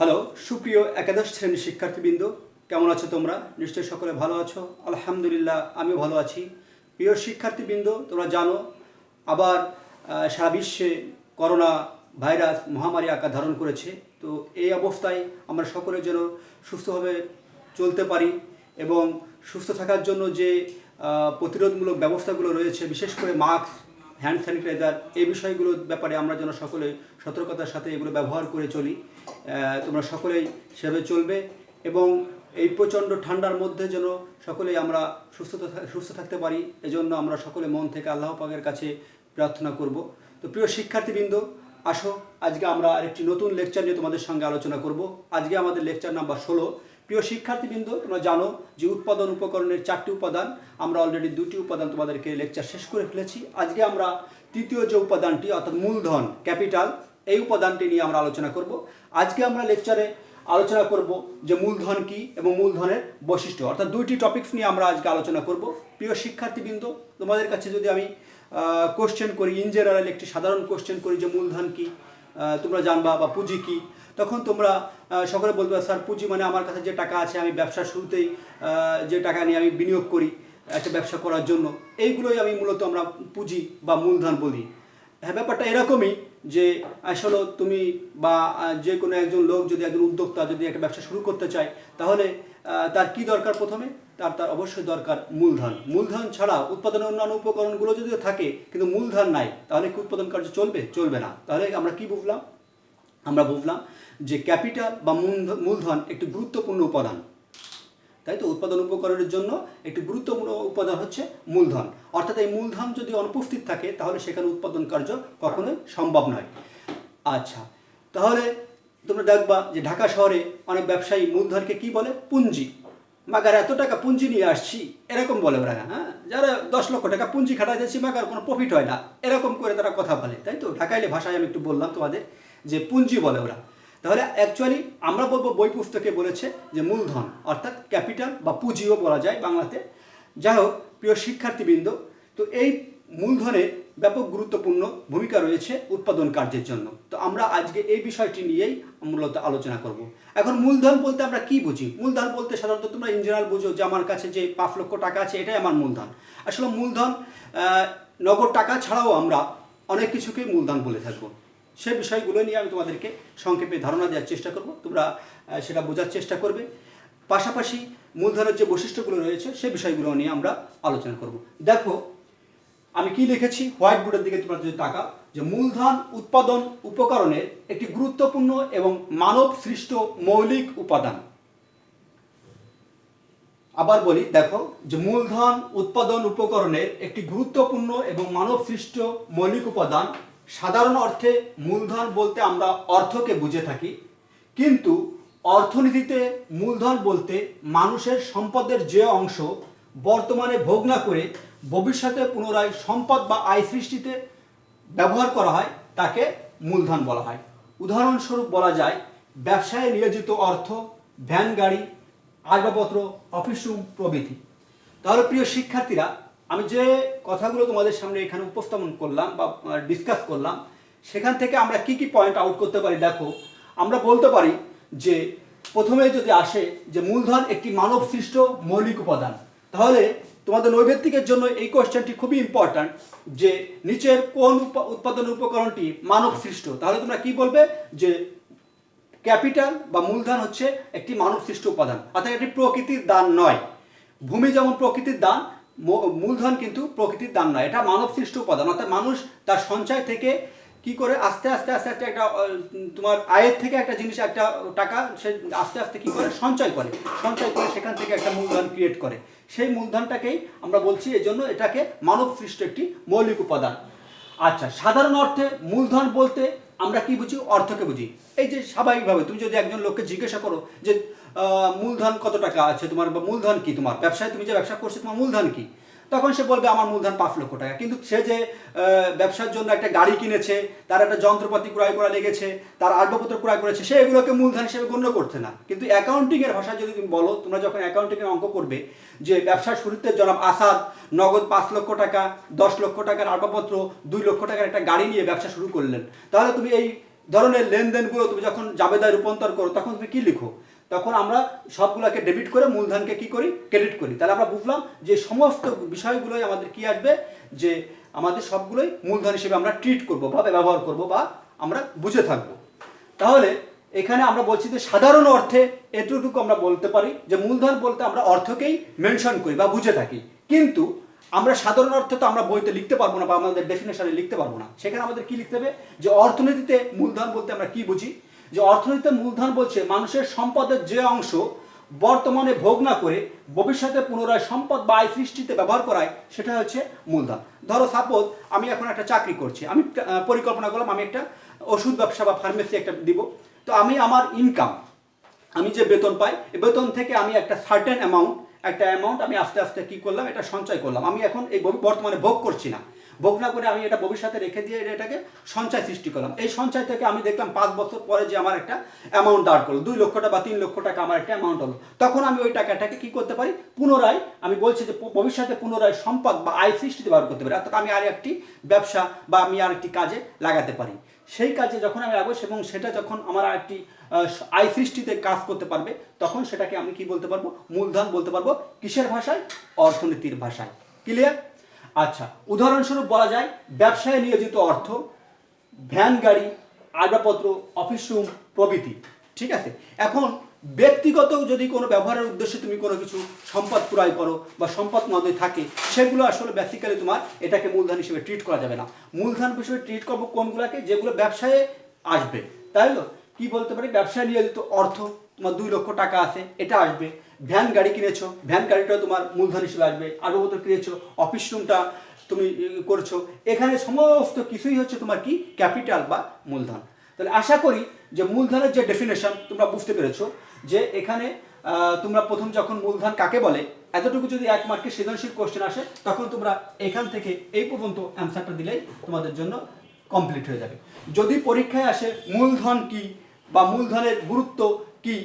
Hello সুপ্রিয় একাদশ শ্রেণীর শিক্ষার্থীবৃন্দ, কেমন আছো তোমরা? নিশ্চয়ই সকলে ভালো আছো। আলহামদুলিল্লাহ, আমিও ভালো আছি। প্রিয় শিক্ষার্থীবৃন্দ, তোমরা জানো আবার সারা বিশ্বে করোনা ভাইরাস মহামারী আকার ধারণ করেছে। তো এই অবস্থায় আমরা সকলে যেন সুস্থভাবে চলতে পারি এবং সুস্থ থাকার জন্য যে প্রতিরোধমূলক ব্যবস্থাগুলো রয়েছে, বিশেষ করে মাস্ক, হ্যান্ড স্যানিটাইজার, এই বিষয়গুলোর ব্যাপারে আমরা যেন সকলে সতর্কতার সাথে এগুলো ব্যবহার করে চলি। তোমরা সকলেই সেভাবে চলবে এবং এই প্রচণ্ড ঠান্ডার মধ্যে যেন সকলেই আমরা সুস্থ থাকতে পারি, এজন্য আমরা সকলে মন থেকে আল্লাহ পাকের কাছে প্রার্থনা করব। তো প্রিয় শিক্ষার্থীবৃন্দ, আসো আজকে আমরা আরেকটি নতুন লেকচার নিয়ে তোমাদের সঙ্গে আলোচনা করব। আজকে আমাদের লেকচার নাম্বার 16। প্রিয় শিক্ষার্থীবৃন্দ, তোমরা জানো যে উৎপাদন উপকরণের 4টি উপাদান, আমরা অলরেডি 2টি উপাদান তোমাদেরকে লেকচার শেষ করে ফেলেছি। আজকে আমরা তৃতীয় যে উপাদানটি অর্থাৎ মূলধন, ক্যাপিটাল, এই উপাদানটি নিয়ে আমরা আলোচনা করব। আজকে আমরা লেকচারে আলোচনা করব যে মূলধন কি এবং মূলধনের বৈশিষ্ট্য, অর্থাৎ 2টি টপিকস নিয়ে আমরা আজকে আলোচনা করব। প্রিয় শিক্ষার্থীবৃন্দ, তোমাদের কাছে যদি আমি কোশ্চেন করি, ইন জেনারেল একটি সাধারণ কোশ্চেন করি যে মূলধন কি তোমরা জানবা বা পুঁজি কি, তখন তোমরা সকলে বলবে স্যার পুঁজি মানে আমার কাছে যে টাকা আছে, আমি ব্যবসার শুরুতেই যে টাকা নিয়ে আমি বিনিয়োগ করি একটা ব্যবসা করার জন্য, এইগুলোই আমি মূলত আমরা পুঁজি বা মূলধন বলি। হ্যাঁ, ব্যাপারটা এরকমই যে আসলে তুমি বা যে কোনো একজন লোক যদি একজন উদ্যোক্তা যদি একটা ব্যবসা শুরু করতে চায়, তাহলে তার কি দরকার? প্রথমে তার অবশ্যই দরকার মূলধন। মূলধন ছাড়া উৎপাদনের অন্যান্য উপকরণগুলো যদিও থাকে, কিন্তু মূলধন নাই, তাহলে কি উৎপাদন কার্য চলবে না। তাহলে আমরা কি বুঝলাম? আমরা বুঝলাম যে ক্যাপিটাল বা মূলধন একটি গুরুত্বপূর্ণ উপাদান, তাই তো। উৎপাদন উপকরণের জন্য একটি গুরুত্বপূর্ণ উপাদান হচ্ছে মূলধন। অর্থাৎ এই মূলধন যদি অনুপস্থিত থাকে, তাহলে সেখানে উৎপাদন কার্য কখনোই সম্ভব নয়। আচ্ছা, তাহলে তোমরা দেখবা যে ঢাকা শহরে অনেক ব্যবসায়ী মূলধনকে কি বলে? পুঁজি। মাগার এত টাকা পুঁজি নিয়ে আসছি, এরকম বলে ওরা। হ্যাঁ, যারা 10 লক্ষ টাকা পুঁজি খাটাই যাচ্ছি, মাগার কোনো প্রফিট হয় না, এরকম করে তারা কথা বলে, তাই তো। ঢাকাইলে ভাষায় আমি একটু বললাম তোমাদের যে পুঁজি বলে ওরা। তাহলে অ্যাকচুয়ালি আমরা বলবো বই পুস্তকে বলেছে যে মূলধন অর্থাৎ ক্যাপিটাল বা পুঁজিও বলা যায় বাংলাতে। যাই হোক, প্রিয় শিক্ষার্থীবৃন্দ, তো এই মূলধনের ব্যাপক গুরুত্বপূর্ণ ভূমিকা রয়েছে উৎপাদন কার্যের জন্য। তো আমরা আজকে এই বিষয়টি নিয়েই মূলত আলোচনা করব। এখন মূলধন বলতে আমরা কি বুঝি? মূলধন বলতে সাধারণত তোমরা ইন জেনারেল বুঝো যে আমার কাছে যে 5 লক্ষ টাকা আছে, এটাই আমার মূলধন। আসলে মূলধন নগদ টাকা ছাড়াও আমরা অনেক কিছুকেই মূলধন বলে থাকবো। সে বিষয়গুলো নিয়ে আমি তোমাদেরকে সংক্ষেপে ধারণা দেওয়ার চেষ্টা করব, তোমরা সেটা বোঝার চেষ্টা করবে। পাশাপাশি মূলধনের যে বৈশিষ্ট্যগুলো রয়েছে সে বিষয়গুলো নিয়ে আমরা আলোচনা করব। দেখো আমি কি লিখেছি হোয়াইট বোর্ডের দিকে তোমরা যদি তাকাও, যে মূলধন উৎপাদন উপকরণের একটি গুরুত্বপূর্ণ এবং মানব সৃষ্ট মৌলিক উপাদান। আবার বলি, দেখো যে মূলধন উৎপাদন উপকরণের একটি গুরুত্বপূর্ণ এবং মানব সৃষ্ট মৌলিক উপাদান। সাধারণ অর্থে মূলধন বলতে আমরা অর্থকে বুঝে থাকি, কিন্তু অর্থনীতিতে মূলধন বলতে মানুষের সম্পদের যে অংশ বর্তমানে ভোগ না করে ভবিষ্যতে পুনরায় সম্পদ বা আয় সৃষ্টিতে ব্যবহার করা হয়, তাকে মূলধন বলা হয়। উদাহরণস্বরূপ বলা যায় ব্যবসায় নিয়োজিত অর্থ, ভ্যান গাড়ি, আসবাবপত্র, অফিস রুম প্রভৃতি। তাহলে প্রিয় শিক্ষার্থীরা, আমি যে কথাগুলো তোমাদের সামনে এখানে উপস্থাপন করলাম বা ডিসকাস করলাম, সেখান থেকে আমরা কি কি পয়েন্ট আউট করতে পারি? দেখো, আমরা বলতে পারি যে প্রথমে যদি আসে যে মূলধন একটি মানব সৃষ্ট মৌলিক উপাদান, তাহলে তোমাদের নৈবেত্তিকের জন্য এই কোশ্চেনটি খুবই ইম্পর্ট্যান্ট যে নিচের কোন উৎপাদন উপকরণটি মানব সৃষ্ট? তাহলে তোমরা কি বলবে? যে ক্যাপিটাল বা মূলধন হচ্ছে একটি মানব সৃষ্ট উপাদান, অর্থাৎ এটি প্রকৃতির দান নয়। ভূমি যেমন প্রকৃতির দান, মূলধন কিন্তু প্রকৃতির দান নয়, এটা মানব সৃষ্ট উপাদান। অর্থাৎ মানুষ তার সঞ্চয় থেকে কি করে আস্তে আস্তে একটা তোমার আয়ের থেকে একটা জিনিস, একটা টাকা সে আস্তে আস্তে কি করে সঞ্চয় করে সেখান থেকে একটা মূলধন ক্রিয়েট করে। সেই মূলধনটাকেই আমরা বলছি, এই জন্য এটাকে মানব সৃষ্ট একটি মৌলিক উপাদান। আচ্ছা, সাধারণ অর্থে মূলধন বলতে আমরা কি বুঝি? অর্থকে বুঝি। এই যে স্বাভাবিকভাবে তুমি যদি একজন লোককে জিজ্ঞাসা করো যে মূলধন কত টাকা আছে তোমার, বা মূলধন কি তোমার, ব্যবসায় তুমি যে ব্যবসা করছো তোমার মূলধন কি, তখন সে বলবে আমার মূলধন 5 লক্ষ টাকা। কিন্তু সে যে ব্যবসার জন্য একটা গাড়ি কিনেছে, তার একটা যন্ত্রপাতি ক্রয় করা লেগেছে, তার আসবাবপত্র ক্রয় করেছে, সে এগুলোকে মূলধন হিসেবে গণ্য করছে না। কিন্তু অ্যাকাউন্টিংয়ের ভাষায় যদি তুমি বলো, তোমরা যখন অ্যাকাউন্টিংয়ের অঙ্ক করবে যে ব্যবসার শুরুতে জনাব আসাদ নগদ 5 লক্ষ টাকা, 10 লক্ষ টাকার আসবাবপত্র, 2 লক্ষ টাকার একটা গাড়ি নিয়ে ব্যবসা শুরু করলেন, তাহলে তুমি এই ধরনের লেনদেনগুলো তুমি যখন জাবেদায় রূপান্তর করো তখন তুমি কি লিখো? তখন আমরা সবগুলোকে ডেবিট করে মূলধনকে কি করি? ক্রেডিট করি। তাহলে আমরা বুঝলাম যে সমস্ত বিষয়গুলোই আমাদের কি আসবে, যে আমাদের সবগুলোই মূলধন হিসেবে আমরা ট্রিট করবো বা ব্যবহার করবো বা আমরা বুঝে থাকবো। তাহলে এখানে আমরা বলছি যে সাধারণ অর্থে এতটুকু আমরা বলতে পারি যে মূলধন বলতে আমরা অর্থকেই মেনশন করি বা বুঝে থাকি, কিন্তু আমরা সাধারণ অর্থে তো আমরা বইতে লিখতে পারবো না বা আমাদের ডেফিনেশনে লিখতে পারবো না। সেখানে আমাদের কি লিখতে হবে, যে অর্থনীতিতে মূলধন বলতে আমরা কি বুঝি? যে অর্থনীতিতে মূলধন বলছে মানুষের সম্পদের যে অংশ বর্তমানে ভোগ না করে ভবিষ্যতে পুনরায় সম্পদ বা আয় সৃষ্টিতে ব্যবহার করায় সেটা হচ্ছে মূলধন। ধরো সাপোজ আমি এখন একটা চাকরি করছি, আমি পরিকল্পনা করলাম আমি একটা ওষুধ ব্যবসা বা ফার্মেসি একটা দিব। তো আমি আমার ইনকাম, আমি যে বেতন পাই, বেতন থেকে আমি একটা সার্টেন অ্যামাউন্ট আমি আস্তে আস্তে কি করলাম, এটা সঞ্চয় করলাম। আমি এখন এই বর্তমানে ভোগ করছি না, ভোগ না করে আমি এটা ভবিষ্যতে রেখে দিয়ে এটাকে সঞ্চয় সৃষ্টি করলাম। এই সঞ্চয় থেকে আমি দেখলাম 5 বছর পরে যে আমার একটা অ্যামাউন্ট দাঁড় করলো, 2 লক্ষ টাকা বা 3 লক্ষ টাকা আমার একটা অ্যামাউন্ট হলো। তখন আমি ওই টাকাটাকে কি করতে পারি, পুনরায় আমি বলছি যে ভবিষ্যতে পুনরায় সম্পদ বা আয় সৃষ্টিতে ব্যবহার করতে পারি, অর্থাৎ আমি আর একটি ব্যবসা বা আমি আর একটি কাজে লাগাতে পারি। সেই কাজে যখন আমি লাগাবো এবং সেটা যখন আমার আরেকটি আয় সৃষ্টিতে কাজ করতে পারবে, তখন সেটাকে আমি কি বলতে পারবো, মূলধন বলতে পারবো। কিসের ভাষায়? অর্থনীতির ভাষায়। ক্লিয়ার? আচ্ছা, উদাহরণস্বরূপ বলা যায় ব্যবসায় নিয়োজিত অর্থ, ভ্যান গাড়ি, আসবাবপত্র, অফিস রুম প্রভৃতি। ঠিক আছে, এখন ব্যক্তিগত যদি কোনো ব্যবহারের উদ্দেশ্যে তুমি কোনো কিছু সম্পদ ক্রয় করো বা সম্পদ মধ্যে থাকে, সেগুলো আসলে বেসিক্যালি তোমার এটাকে মূলধন হিসেবে ট্রিট করা যাবে না। মূলধন হিসেবে ট্রিট করবো কোনগুলোকে, যেগুলো ব্যবসায় আসবে। তাই তো কি বলতে পারি, ব্যবসায় নিয়োজিত অর্থ, তোমার 2 লক্ষ টাকা আছে, এটা আসবে। ভ্যান গাড়ি কিনেছো, ভ্যান গাড়িটাও তোমার মূলধন হিসেবে আসবে। আসবাবপত্র কিনেছো, অফিস রুমটা তুমি করছো, এখানে সমস্ত কিছুই হচ্ছে তোমার কি, ক্যাপিটাল বা মূলধন। তাহলে আশা করি যে মূলধনের যে ডেফিনেশন তোমরা বুঝতে পেরেছো, যে এখানে তোমরা প্রথম যখন মূলধন কাকে বলে এতটুকু যদি 1 মার্কের সৃজনশীল কোশ্চেন আসে, তখন তোমরা এখান থেকে এই পর্যন্ত অ্যান্সারটা দিলেই তোমাদের জন্য কমপ্লিট হয়ে যাবে। যদি পরীক্ষায় আসে মূলধন কি বা মূলধনের গুরুত্ব কি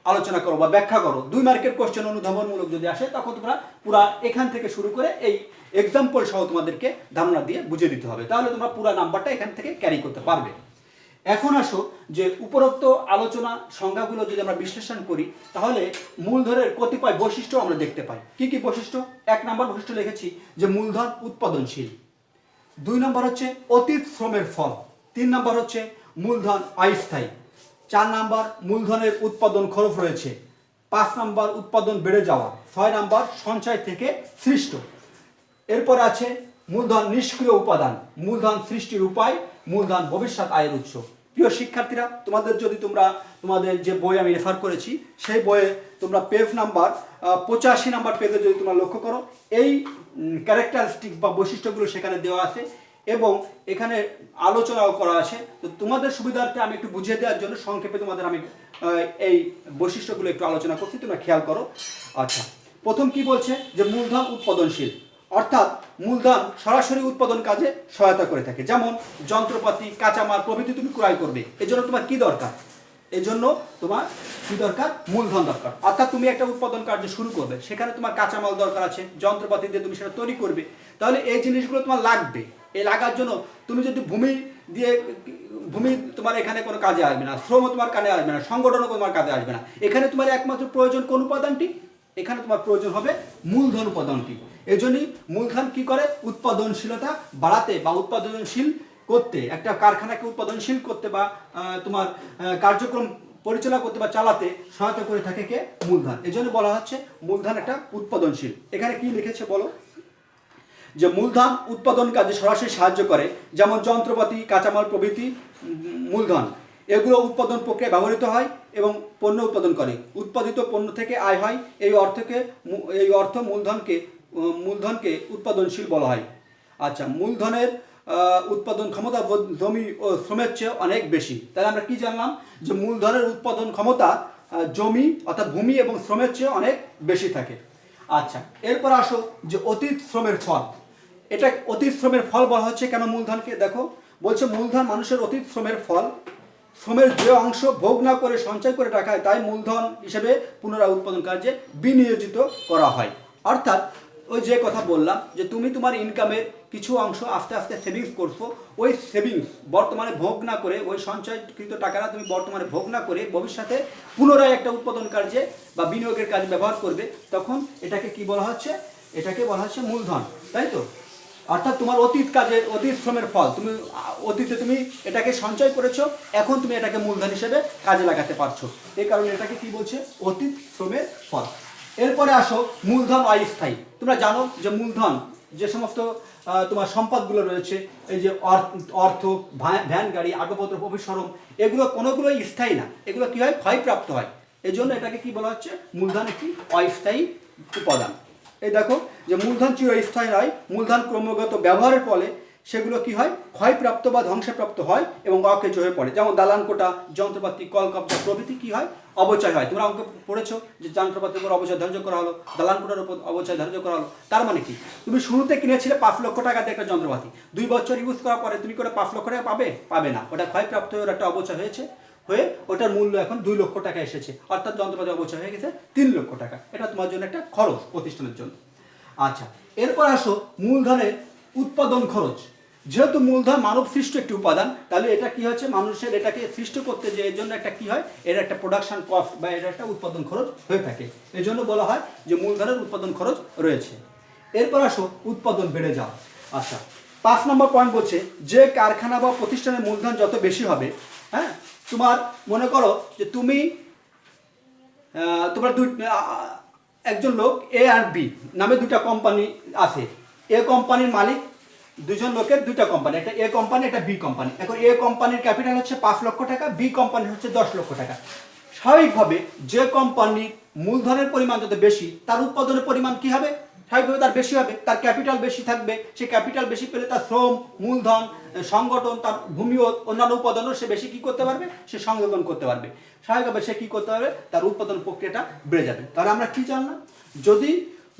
আলোচনা করো বা ব্যাখ্যা করো, 2 মার্কের কোশ্চেন অনুধাবনমূলক যদি আসে, তখন তোমরা পুরা এখান থেকে শুরু করে এই এক্সাম্পল সহ তোমাদেরকে ধারণা দিয়ে বুঝিয়ে দিতে হবে, তাহলে তোমরা পুরো নাম্বারটা এখান থেকে ক্যারি করতে পারবে। এখন আসো যে উপরোক্ত আলোচনা সংজ্ঞাগুলো যদি আমরা বিশ্লেষণ করি, তাহলে মূলধনের কতিপয় বৈশিষ্ট্য আমরা দেখতে পাই। কি কি বৈশিষ্ট্য? 1 নম্বর বৈশিষ্ট্য লিখেছি যে মূলধন উৎপাদনশীল। 2 নম্বর হচ্ছে অতীত শ্রমের ফল। 3 নম্বর হচ্ছে মূলধন অস্থায়ী। 4 নম্বর মূলধনের উৎপাদন খরচ রয়েছে। 5 নম্বর উৎপাদন বেড়ে যাওয়া। 6 নম্বর সঞ্চয় থেকে সৃষ্ট। এরপর আছে মূলধন নিষ্ক্রিয় উপাদান, মূলধন সৃষ্টির উপায়, মূলধন ভবিষ্যৎ আয়ের উৎস। প্রিয় শিক্ষার্থীরা, তোমাদের যে বই আমি রেফার করেছি, সেই বইয়ে তোমরা পেজ নাম্বার 85 নাম্বার পেজে যদি তোমরা লক্ষ্য করো, এই ক্যারেক্টারিস্টিক বা বৈশিষ্ট্যগুলো সেখানে দেওয়া আছে এবং এখানে আলোচনাও করা আছে। তো তোমাদের সুবিধার্থে আমি একটু বুঝিয়ে দেওয়ার জন্য সংক্ষেপে তোমাদের আমি এই বৈশিষ্ট্যগুলো একটু আলোচনা করছি, তোমরা খেয়াল করো। আচ্ছা, প্রথম কি বলছে, যে মূলধন উৎপাদনশীল, অর্থাৎ মূলধন সরাসরি উৎপাদন কাজে সহায়তা করে থাকে। যেমন যন্ত্রপাতি, কাঁচামাল প্রভৃতি তুমি ক্রয় করবে, এজন্য তোমার কি দরকার? এজন্য তোমার কি দরকার? মূলধন দরকার। অর্থাৎ তুমি একটা উৎপাদন কার্য শুরু করবে, সেখানে তোমার কাঁচামাল দরকার আছে, যন্ত্রপাতি দিয়ে তুমি সেটা তৈরি করবে, তাহলে এই জিনিসগুলো তোমার লাগবে। এই লাগার জন্য তুমি যদি ভূমি তোমার এখানে কোনো কাজে আসবে না, শ্রমও তোমার কাজে আসবে না, সংগঠনও তোমার কাজে আসবে না। এখানে তোমার একমাত্র প্রয়োজন কোন উপাদানটি? এখানে তোমার প্রয়োজন হবে মূলধন উপাদানটি। এই জন্যই মূলধন কি করে? উৎপাদনশীলতা বাড়াতে বা উৎপাদনশীল করতে, একটা কারখানাকে উৎপাদনশীল করতে বা তোমার কার্যক্রম পরিচালনা করতে বা চালাতে সহায়তা করে থাকে কে? মূলধন। এই জন্য বলা হচ্ছে মূলধন একটা উৎপাদনশীল। এখানে কি লিখেছে বলো, যে মূলধন উৎপাদন কাজে সরাসরি সাহায্য করে, যেমন যন্ত্রপাতি, কাঁচামাল প্রভৃতি মূলধন, এগুলো উৎপাদন প্রক্রিয়ায় ব্যবহৃত হয় এবং পণ্য উৎপাদন করে। উৎপাদিত পণ্য থেকে আয় হয়, এই অর্থ মূলধনকে উৎপাদনশীল বলা হয়। আচ্ছা, মূলধনের উৎপাদন ক্ষমতা জমি ও শ্রমের চেয়ে অনেক বেশি। তাহলে আমরা কি জানলাম, যে মূলধনের উৎপাদন ক্ষমতা জমি অর্থাৎ ভূমি এবং শ্রমের চেয়ে অনেক বেশি থাকে। আচ্ছা, এরপর আসো যে অতীত শ্রমের ফল। এটা অতীত শ্রমের ফল বলা হচ্ছে কেন মূলধনকে? দেখো, বলছে মূলধন মানুষের অতীত শ্রমের ফল, শ্রমের যে অংশ ভোগ না করে সঞ্চয় করে রাখা হয় তাই মূলধন হিসেবে পুনরায় উৎপাদন কার্যে বিনিয়োজিত করা হয়। অর্থাৎ ওই যে কথা বললাম, যে তুমি তোমার ইনকামের কিছু অংশ আস্তে আস্তে সেভিংস করছো, ওই সেভিংস বর্তমানে ভোগ না করে, ওই সঞ্চয়কৃত টাকাটা তুমি বর্তমানে ভোগ না করে ভবিষ্যতে পুনরায় একটা উৎপাদন কার্যে বা বিনিয়োগের কাজে ব্যবহার করবে, তখন এটাকে কি বলা হচ্ছে? এটাকে বলা হচ্ছে মূলধন, তাই তো? অর্থাৎ তোমার অতীত কাজের, অতীত শ্রমের ফল, তুমি অতীতে তুমি এটাকে সঞ্চয় করেছো, এখন তুমি এটাকে মূলধন হিসেবে কাজে লাগাতে পারছো। এই কারণে এটাকে কি বলছে? অতীত শ্রমের ফল। এরপরে আসো মূলধন অস্থায়ী। তোমরা জানো যে মূলধন যে সমস্ত তোমার সম্পদগুলো রয়েছে, এই যে অর্থ, ভ্যান গাড়ি, আসবাবপত্র, অভিসরণ, এগুলো কোনোগুলোই স্থায়ী না, এগুলো কি হয়? ক্ষয়প্রাপ্ত হয়। এই জন্য এটাকে কি বলা হচ্ছে? মূলধন একটি অস্থায়ী উপাদান। এই দেখো যে মূলধন চিরস্থায়ী নয়, মূলধন ক্রমাগত ব্যবহারের ফলে সেগুলো কি হয়? ক্ষয়প্রাপ্ত বা ধ্বংসপ্রাপ্ত হয় এবং অকেজ হয়ে পড়ে। যেমন দালান কোটা, যন্ত্রপাতি, কলকব্জা প্রভৃতি কি হয়? অবচয় হয়। তোমরা অঙ্ক পড়েছো যে যন্ত্রপাতির উপর অবচয় ধার্য করা হলো, দালান কোটার উপর অবচয় ধার্য করা হলো। তার মানে কি? তুমি শুরুতে কিনেছিলে 5 লক্ষ টাকা দিয়ে একটা যন্ত্রপাতি, 2 বছর ইউজ করার পরে তুমি করে 5 লক্ষ টাকা পাবে? পাবে না। ওটা ক্ষয়প্রাপ্ত হয়ে একটা অবচয় হয়েছে, হয়ে ওটার মূল্য এখন 2 লক্ষ টাকা এসেছে, অর্থাৎ যন্ত্রপাতি অবচয় হয়ে গেছে 3 লক্ষ টাকা। এটা তোমার জন্য একটা খরচ প্রতিষ্ঠানের জন্য। আচ্ছা, এরপর আসো মূলধনের উৎপাদন খরচ। যেহেতু মূলধন মানব সৃষ্ট একটি উপাদান, তাহলে এটা কি হচ্ছে? মানুষের এটাকে সৃষ্ট করতে যে এর জন্য একটা কি হয়? এর একটা প্রোডাকশন কস্ট বা এর একটা উৎপাদন খরচ হয়ে থাকে। এই জন্য বলা হয় যে মূলধনের উৎপাদন খরচ রয়েছে। এরপর আসো উৎপাদন বেড়ে যাওয়া। আচ্ছা, 5 নম্বর পয়েন্ট বলছে যে কারখানা বা প্রতিষ্ঠানের মূলধন যত বেশি হবে, হ্যাঁ, তোমার মনে করো যে তুমি তোমার একজন লোক এ আর বি নামে দুটা কোম্পানি আছে। এ কোম্পানির মালিক, দুজন লোকের দুইটা কোম্পানি, একটা এ কোম্পানি, একটা বি কোম্পানি। এখন এ কোম্পানির ক্যাপিটাল হচ্ছে 5 লক্ষ টাকা, বি কোম্পানির হচ্ছে 10 লক্ষ টাকা। স্বাভাবিকভাবে যে কোম্পানির মূলধনের পরিমাণ যত বেশি, তার উৎপাদনের পরিমাণ কি হবে? স্বাভাবিকভাবে তার বেশি হবে, তার ক্যাপিটাল বেশি থাকবে। সে ক্যাপিটাল বেশি পেলে তার শ্রম, মূলধন, সংগঠন, তার ভূমি, অন্যান্য উপাদানও সে বেশি কি করতে পারবে? সে সংযোজন করতে পারবে। স্বাভাবিকভাবে সে কি করতে পারবে? তার উৎপাদন প্রক্রিয়াটা বেড়ে যাবে। তাহলে আমরা কি জানলাম? যদি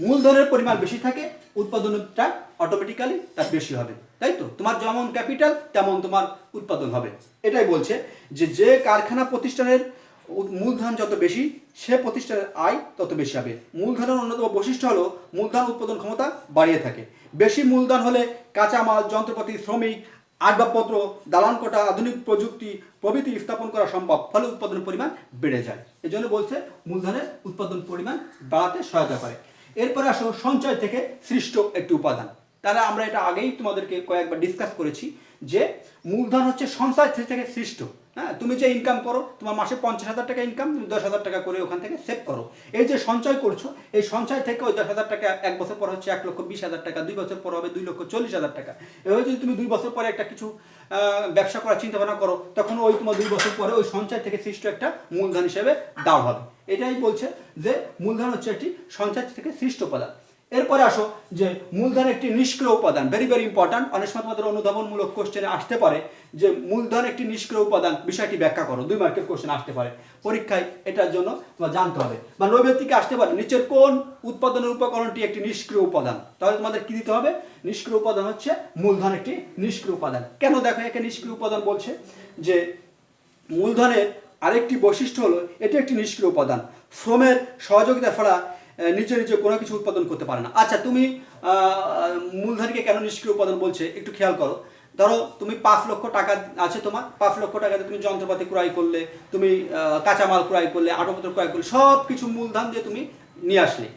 মূলধনের পরিমাণ বেশি থাকে, উৎপাদনটা অটোমেটিক্যালি তার বেশি হবে, তাই তো? তোমার যেমন ক্যাপিটাল তেমন তোমার উৎপাদন হবে। এটাই বলছে যে কারখানা প্রতিষ্ঠানের মূলধন যত বেশি, সে প্রতিষ্ঠানের আয় তত বেশি হবে। মূলধনের অন্যতম বৈশিষ্ট্য হলো মূলধন উৎপাদন ক্ষমতা বাড়িয়ে থাকে। বেশি মূলধন হলে কাঁচামাল, যন্ত্রপাতি, শ্রমিক, আসবাবপত্র, দালান কোটা, আধুনিক প্রযুক্তি প্রভৃতি স্থাপন করা সম্ভব, ফলে উৎপাদনের পরিমাণ বেড়ে যায়। এই জন্য বলছে মূলধনের উৎপাদন পরিমাণ বাড়াতে সহায়তা করে। এরপরে আসো সঞ্চয় থেকে সৃষ্ট একটি উপাদান। তাহলে আমরা এটা আগেই তোমাদেরকে কয়েকবার ডিসকাস করেছি যে মূলধন হচ্ছে সঞ্চয় থেকে সৃষ্ট। হ্যাঁ, তুমি যে ইনকাম করো, তোমার মাসে 50,000 টাকা ইনকাম, তুমি 10,000 টাকা করে ওখান থেকে সেভ করো। এই যে সঞ্চয় করছো, এই সঞ্চয় থেকে ওই 10,000 টাকা 1 বছর পর হচ্ছে 1,20,000 টাকা, 2 বছর পর হবে 2,40,000 টাকা। এভাবে যদি তুমি 2 বছর পরে একটা কিছু ব্যবসা করার চিন্তা ভাবনা করো, তখন ওই তোমার 2 বছর পরে ওই সঞ্চয় থেকে সৃষ্ট একটা মূলধন হিসেবে দাও হবে। এটাই বলছে যে মূলধন হচ্ছে একটি সঞ্চয় থেকে সৃষ্ট উপাদান। এরপরে আসো যে মূলধন একটি নিষ্ক্রিয় উপাদান। Very very important. অনেক সময় তোমাদের অনুধাবনমূলক কোশ্চেনে আসতে পারে যে মূলধন একটি নিষ্ক্রিয় উপাদান, বিষয়টি ব্যাখ্যা করো। 2 মার্কের কোশ্চেন আসতে পারে পরীক্ষায়, এটার জন্য তোমার জানতে হবে। বা নৈবেত্তিকে আসতে পারে নিচের কোন উৎপাদনের উপকরণটি একটি নিষ্ক্রিয় উপাদান। তাহলে তোমাদের কি দিতে হবে? নিষ্ক্রিয় উপাদান হচ্ছে মূলধন একটি নিষ্ক্রিয় উপাদান। কেন? দেখো, একে নিষ্ক্রিয় উপাদান বলছে যে মূলধনের আরেকটি বৈশিষ্ট্য হলো এটি একটি নিষ্ক্রিয় উপাদান। শ্রমের সহযোগিতা ছাড়া নিজে নিজে কোনো কিছু উৎপাদন করতে পারে না। আচ্ছা, তুমি মূলধনকে কেন নিষ্ক্রিয় উপাদান বলছে একটু খেয়াল করো। ধরো তুমি 5 লক্ষ টাকা আছে তোমার, 5 লক্ষ টাকাতে তুমি যন্ত্রপাতি ক্রয় করলে, তুমি কাঁচামাল ক্রয় করলে, আসবাবপত্র ক্রয় করলে, সব কিছু মূলধন দিয়ে তুমি নিয়ে আসলে,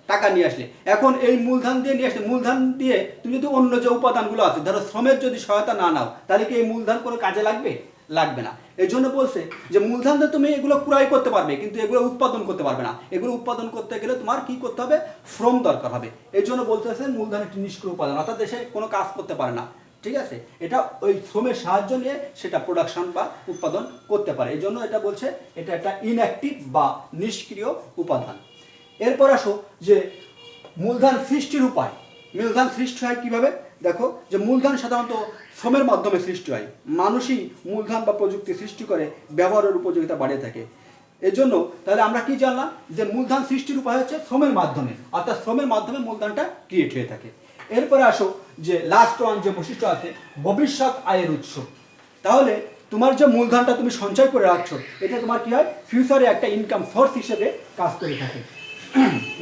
টাকা নিয়ে আসলে। এখন এই মূলধন দিয়ে নিয়ে আসলে, মূলধন দিয়ে তুমি যদি অন্য যে উপাদানগুলো আছে, ধরো শ্রমের যদি সহায়তা না নাও, তাহলে কি এই মূলধন কোনো কাজে লাগবে? লাগবে না। এই জন্য বলছে যে মূলধন তো তুমি এগুলো ক্রয় করতে পারবে, কিন্তু এগুলো উৎপাদন করতে পারবে না। এগুলো উৎপাদন করতে গেলে তোমার কি করতে হবে? শ্রম দরকার হবে। এই জন্য বলতেছে মূলধন একটি নিষ্ক্রিয় উপাদান, অর্থাৎ দেশে কোনো কাজ করতে পারে না। ঠিক আছে, এটা ওই শ্রমের সাহায্য নিয়ে সেটা প্রোডাকশন বা উৎপাদন করতে পারে। এই জন্য এটা বলছে এটা একটা ইনঅ্যাক্টিভ বা নিষ্ক্রিয় উপাদান। এরপর আসো যে মূলধন সৃষ্টির উপায়। মূলধন সৃষ্টি হয় কিভাবে? দেখো যে মূলধন সাধারণত শ্রমের মাধ্যমে সৃষ্টি হয়। মানুষই মূলধন বা প্রযুক্তি সৃষ্টি করে ব্যবহারের উপযোগিতা বাড়িয়ে থাকে। এজন্য তাহলে আমরা কি জানলাম? যে মূলধন সৃষ্টির উপায় হচ্ছে শ্রমের মাধ্যমে, অর্থাৎ শ্রমের মাধ্যমে মূলধনটা ক্রিয়েট হয়ে থাকে। এরপরে আসো যে লাস্ট ওয়ান যে বৈশিষ্ট্য আছে, ভবিষ্যৎ আয়ের উৎস। তাহলে তোমার যে মূলধনটা তুমি সঞ্চয় করে রাখছো, এটা তোমার কি হয়? ফিউচারে একটা ইনকাম সোর্স হিসেবে কাজ করে থাকে।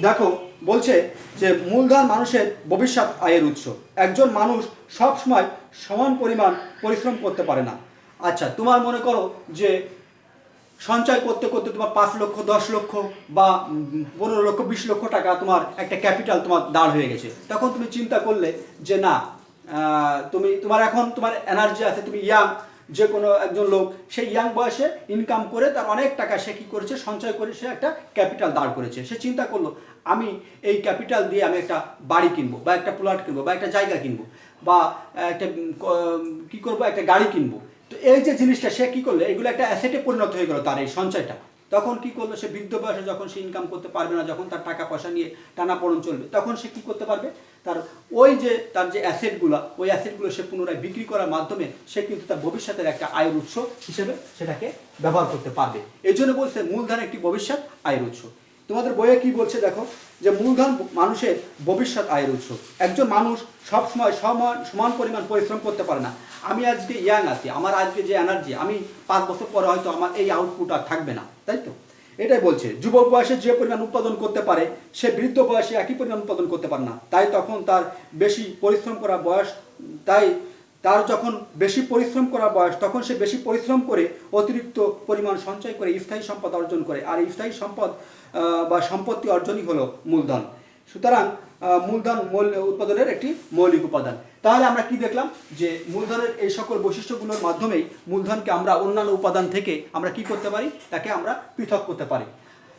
দেখো বলছে যে মূলধন মানুষের ভবিষ্যৎ আয়ের উৎস। একজন মানুষ সব সময় সমান পরিমাণ পরিশ্রম করতে পারে না। আচ্ছা, তোমার মনে করো যে সঞ্চয় করতে করতে তোমার 5 লক্ষ, 10 লক্ষ বা 15 লক্ষ, 20 লক্ষ টাকা তোমার একটা ক্যাপিটাল তোমার দাঁড় হয়ে গেছে। তখন তুমি চিন্তা করলে যে না, তোমার এখন তোমার এনার্জি আছে, তুমি ইয়াং, যে কোনো একজন লোক সেই ইয়াং বয়সে ইনকাম করে তার অনেক টাকা সে কী করেছে, সঞ্চয় করে সে একটা ক্যাপিটাল দাঁড় করেছে। সে চিন্তা করলো আমি এই ক্যাপিটাল দিয়ে আমি একটা বাড়ি কিনবো বা একটা প্লট কিনবো বা একটা জায়গা কিনবো বা একটা কী করবো, একটা গাড়ি কিনবো। তো এই যে জিনিসটা সে কী করলো, এগুলো একটা অ্যাসেটে পরিণত হয়ে গেলো তার এই সঞ্চয়টা। তখন কি করলো, সে বৃদ্ধ বয়সে যখন সে ইনকাম করতে পারবে না, যখন তার টাকা পয়সা নিয়ে টানাপোড়েন চলবে, তখন সে কী করতে পারবে, তার তার যে অ্যাসেটগুলো, ওই অ্যাসেটগুলো সে পুনরায় বিক্রি করার মাধ্যমে সে কিন্তু তার ভবিষ্যতের একটা আয়ের উৎস হিসেবে সেটাকে ব্যবহার করতে পারবে। এই জন্য বলছে মূলধন একটি ভবিষ্যৎ আয়ের উৎস। তোমাদের বইয়ে কি বলছে দেখো, যে মূলধন মানুষের ভবিষ্যৎ আয়ের উৎস। একজন মানুষ সবসময় সমান পরিমাণ পরিশ্রম করতে পারে না। আমি আজকে ইয়াং আছি, আমার আজকে যে এনার্জি, আমি 5 বছর পরে হয়তো আমার এই আউটপুট আর থাকবে না, তাই তো? এটাই বলছে, যুবক বয়সে যে পরিমাণ উৎপাদন করতে পারে সে বৃদ্ধ বয়সে একই পরিমাণ উৎপাদন করতে পারে না। তাই তখন তার বেশি পরিশ্রম করা বয়স, তার যখন বেশি পরিশ্রম করা বয়স, তখন সে বেশি পরিশ্রম করে অতিরিক্ত পরিমাণ সঞ্চয় করে স্থায়ী সম্পদ অর্জন করে। আর এই স্থায়ী সম্পদ বা সম্পত্তি অর্জনই হলো মূলধন। সুতরাং মূলধন উৎপাদনের একটি মৌলিক উপাদান। তাহলে আমরা কি দেখলাম, যে মূলধনের এই সকল বৈশিষ্ট্যগুলোর মাধ্যমেই মূলধনকে আমরা অন্যান্য উপাদান থেকে আমরা কি করতে পারি, তাকে আমরা পৃথক করতে পারি।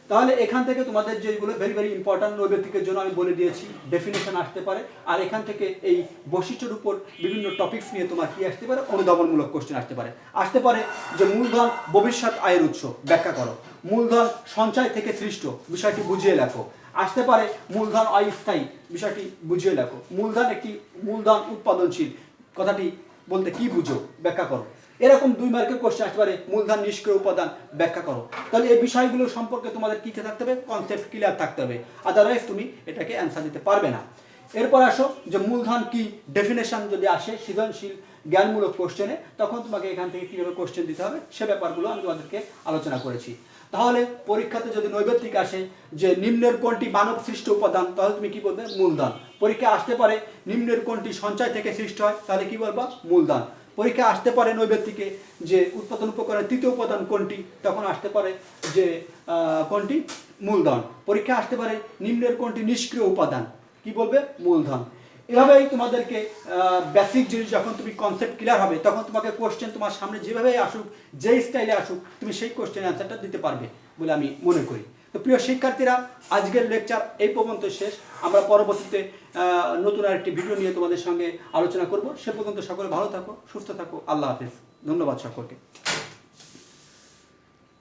তাহলে এখান থেকে তোমাদের যেগুলো ভেরি ইম্পর্ট্যান্ট নৈবেদিকের জন্য আমি বলে দিয়েছি, ডেফিনেশন আসতে পারে। আর এখান থেকে এই বৈশিষ্ট্যের উপর বিভিন্ন টপিকস নিয়ে তোমার কি আসতে পারে, অনুধাবনমূলক কোশ্চেন আসতে পারে যে মূলধন ভবিষ্যৎ আয়ের উৎস ব্যাখ্যা করো, মূলধন সঞ্চয় থেকে সৃষ্ট, বিষয়টি বুঝিয়ে লেখো। আসতে পারে মূলধন অস্থায়ী, বিষয়টি বুঝিয়ে লেখো। মূলধন উৎপাদনশীল, কথাটি বলতে কি বুঝো, ব্যাখ্যা করো। এরকম 2 মার্কের কোশ্চেন আসতে পারে, মূলধন নিষ্ক্রিয় উপাদান, ব্যাখ্যা করো। তাহলে এই বিষয়গুলো সম্পর্কে তোমাদের কি থাকতে হবে, কনসেপ্ট ক্লিয়ার থাকতে হবে, আদারওয়াইজ তুমি এটাকে অ্যান্সার দিতে পারবে না। এরপর আসো যে মূলধন কি, ডেফিনেশন যদি আসে সৃজনশীল জ্ঞানমূলক কোশ্চেনে, তখন তোমাকে এখান থেকে কীভাবে কোশ্চেন দিতে হবে সে ব্যাপারগুলো আমি তোমাদেরকে আলোচনা করেছি। তাহলে পরীক্ষাতে যদি নৈবেদিক আসে যে নিম্নের কোনটি মানব সৃষ্ট উপাদান, তাহলে তুমি কি বলবে, মূলধন। পরীক্ষা আসতে পারে নিম্নের কোনটি সঞ্চয় থেকে সৃষ্ট হয়, তাহলে কি বলবা, মূলধন। পরীক্ষা আসতে পারে নৈবেদিকে যে উৎপাদন উপকরণের তৃতীয় উপাদান কোনটি, তখন আসতে পারে যে কোনটি, মূলধন। পরীক্ষা আসতে পারে নিম্নের কোনটি নিষ্ক্রিয় উপাদান, কি বলবে, মূলধন। এভাবেই তোমাদেরকে বেসিক জিনিস যখন তুমি কনসেপ্ট ক্লিয়ার হবে, তখন তোমাকে কোশ্চেন তোমার সামনে যেভাবেই আসুক, যেই স্টাইলে আসুক, তুমি সেই কোশ্চেন অ্যান্সারটা দিতে পারবে বলে আমি মনে করি। তো প্রিয় শিক্ষার্থীরা, আজকের লেকচার এই পর্যন্ত শেষ। আমরা পরবর্তীতে নতুন আরেকটি ভিডিও নিয়ে তোমাদের সঙ্গে আলোচনা করব। সে পর্যন্ত সকলে ভালো থাকো, সুস্থ থাকো। আল্লাহ হাফেজ। ধন্যবাদ সকলকে।